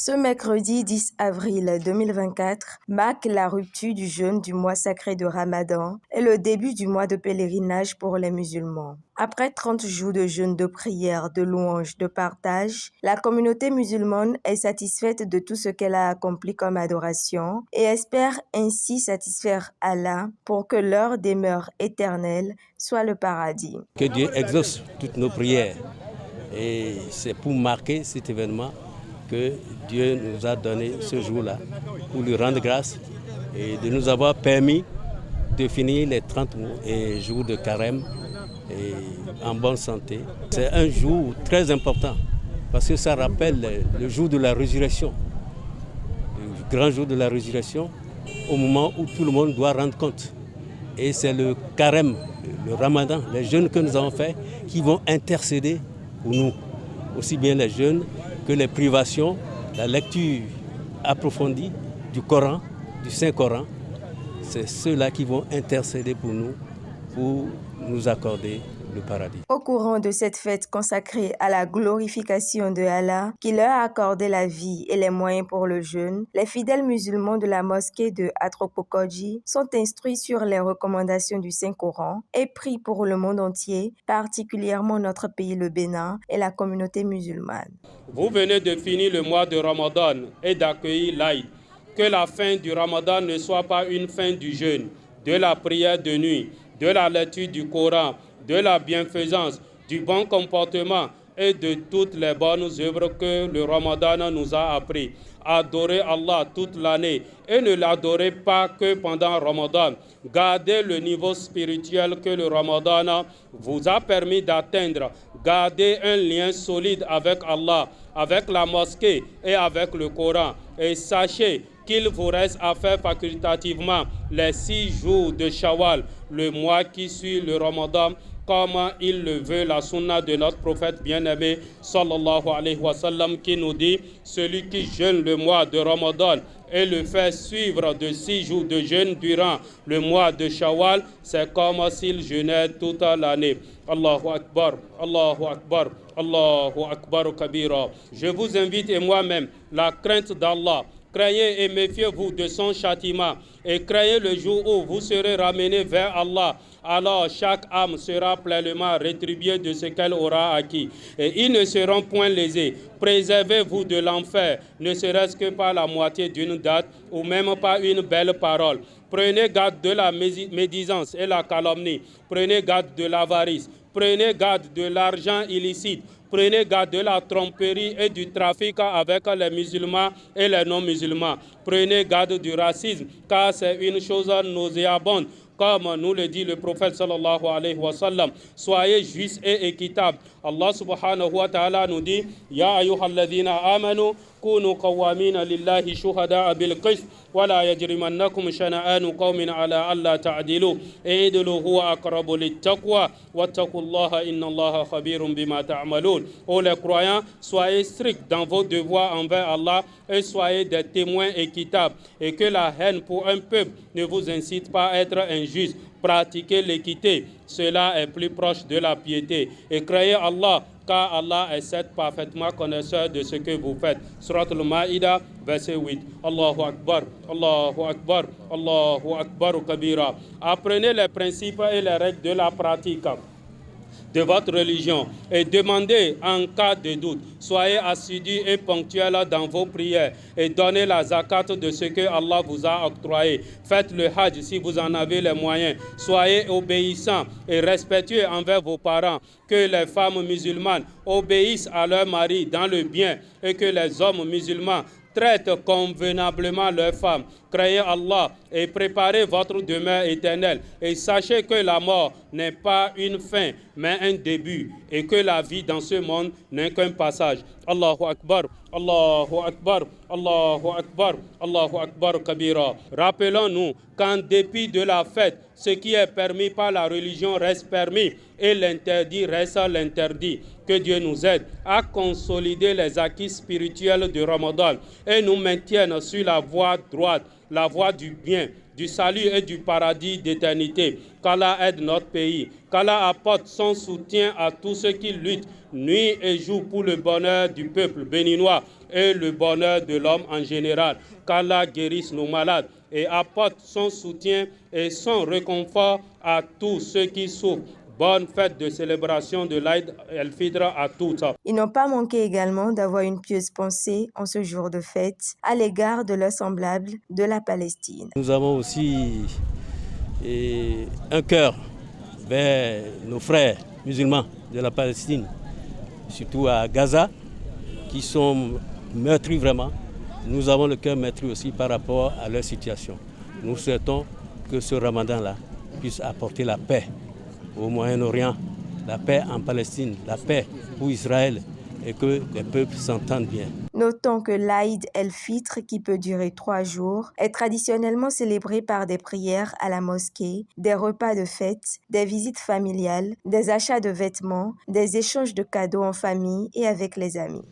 Ce mercredi 10 avril 2024 marque la rupture du jeûne du mois sacré de Ramadan et le début du mois de pèlerinage pour les musulmans. Après 30 jours de jeûne, de prière, de louange, de partage, la communauté musulmane est satisfaite de tout ce qu'elle a accompli comme adoration et espère ainsi satisfaire Allah pour que leur demeure éternelle soit le paradis. Que Dieu exauce toutes nos prières et c'est pour marquer cet événement que Dieu nous a donné ce jour-là pour lui rendre grâce et de nous avoir permis de finir les 30 jours de carême et en bonne santé. C'est un jour très important parce que ça rappelle le jour de la résurrection, le grand jour de la résurrection, au moment où tout le monde doit rendre compte. Et c'est le carême, le ramadan, les jeûnes que nous avons faits qui vont intercéder pour nous, aussi bien les jeûnes que les privations, la lecture approfondie du Coran, du Saint-Coran. C'est ceux-là qui vont intercéder pour nous accorder le paradis. Au courant de cette fête consacrée à la glorification de Allah, qui leur a accordé la vie et les moyens pour le jeûne, les fidèles musulmans de la mosquée de Atropokodji sont instruits sur les recommandations du Saint-Coran et prient pour le monde entier, particulièrement notre pays le Bénin et la communauté musulmane. Vous venez de finir le mois de Ramadan et d'accueillir l'Aïd. Que la fin du Ramadan ne soit pas une fin du jeûne, de la prière de nuit, de la lecture du Coran, de la bienfaisance, du bon comportement et de toutes les bonnes œuvres que le Ramadan nous a appris. Adorez Allah toute l'année et ne l'adorez pas que pendant Ramadan. Gardez le niveau spirituel que le Ramadan vous a permis d'atteindre. Gardez un lien solide avec Allah, avec la mosquée et avec le Coran. Et sachez qu'il vous reste à faire facultativement les 6 jours de Shawwal, le mois qui suit le Ramadan, comme il le veut la sunna de notre prophète bien-aimé sallallahu alayhi wa sallam qui nous dit: celui qui jeûne le mois de Ramadan et le fait suivre de 6 jours de jeûne durant le mois de Shawwal, c'est comme s'il jeûnait toute l'année. Allahu Akbar, Allahu Akbar, Allahu Akbar kabira. Je vous invite et moi-même la crainte d'Allah. Craignez et méfiez-vous de son châtiment et craignez le jour où vous serez ramenés vers Allah. Alors chaque âme sera pleinement rétribuée de ce qu'elle aura acquis. Et ils ne seront point lésés. Préservez-vous de l'enfer, ne serait-ce que par la moitié d'une date ou même par une belle parole. Prenez garde de la médisance et la calomnie. Prenez garde de l'avarice. Prenez garde de l'argent illicite. Prenez garde de la tromperie et du trafic avec les musulmans et les non-musulmans. Prenez garde du racisme, car c'est une chose nauséabonde. Comme nous le dit le prophète sallallahu alayhi wa sallam, soyez justes et équitables. Allah subhanahu wa ta'ala nous dit: Ya ayyuhalladhina amanu kunu qawwamina lillahi shuhada'a bil qist wa la yajrimannakum shana'anu qawmin ala alla ta'dilu i'dilu huwa aqrabu lit-taqwa wattaqullaha innallaha khabirun bima ta'malun. Ô les croyants, soyez stricts dans vos devoirs envers Allah et soyez des témoins équitables, et que la haine pour un peuple ne vous incite pas à être injuste. Pratiquez l'équité, cela est plus proche de la piété. Et croyez Allah, car Allah est certes parfaitement connaisseur de ce que vous faites. Surat al-Ma'idah, verset 8. Allahu Akbar, Allahu Akbar, Allahu Akbar kabira. Apprenez les principes et les règles de la pratique de votre religion et demandez en cas de doute. Soyez assidus et ponctuels dans vos prières et donnez la zakat de ce que Allah vous a octroyé. Faites le hajj si vous en avez les moyens. Soyez obéissants et respectueux envers vos parents. Que les femmes musulmanes obéissent à leurs maris dans le bien et que les hommes musulmans traitent convenablement leurs femmes. Croyez Allah et préparez votre demeure éternelle. Et sachez que la mort n'est pas une fin, mais un début. Et que la vie dans ce monde n'est qu'un passage. Allahu Akbar, Allahu Akbar, Allahu Akbar, Allahu Akbar kabira. Rappelons-nous qu'en dépit de la fête, ce qui est permis par la religion reste permis et l'interdit reste l'interdit. Que Dieu nous aide à consolider les acquis spirituels du Ramadan et nous maintienne sur la voie droite la voie du bien, du salut et du paradis d'éternité. Qu'Allah aide notre pays, qu'Allah apporte son soutien à tous ceux qui luttent nuit et jour pour le bonheur du peuple béninois et le bonheur de l'homme en général. Qu'Allah guérisse nos malades et apporte son soutien et son réconfort à tous ceux qui souffrent. Bonne fête de célébration de l'Aïd el-Fitr à tous. Ils n'ont pas manqué également d'avoir une pieuse pensée en ce jour de fête à l'égard de leurs semblables de la Palestine. Nous avons aussi un cœur vers nos frères musulmans de la Palestine, surtout à Gaza, qui sont meurtris vraiment. Nous avons le cœur meurtri aussi par rapport à leur situation. Nous souhaitons que ce ramadan-là puisse apporter la paix au Moyen-Orient, la paix en Palestine, la paix pour Israël et que les peuples s'entendent bien. Notons que l'Aïd el-Fitr, qui peut durer 3 jours, est traditionnellement célébré par des prières à la mosquée, des repas de fête, des visites familiales, des achats de vêtements, des échanges de cadeaux en famille et avec les amis.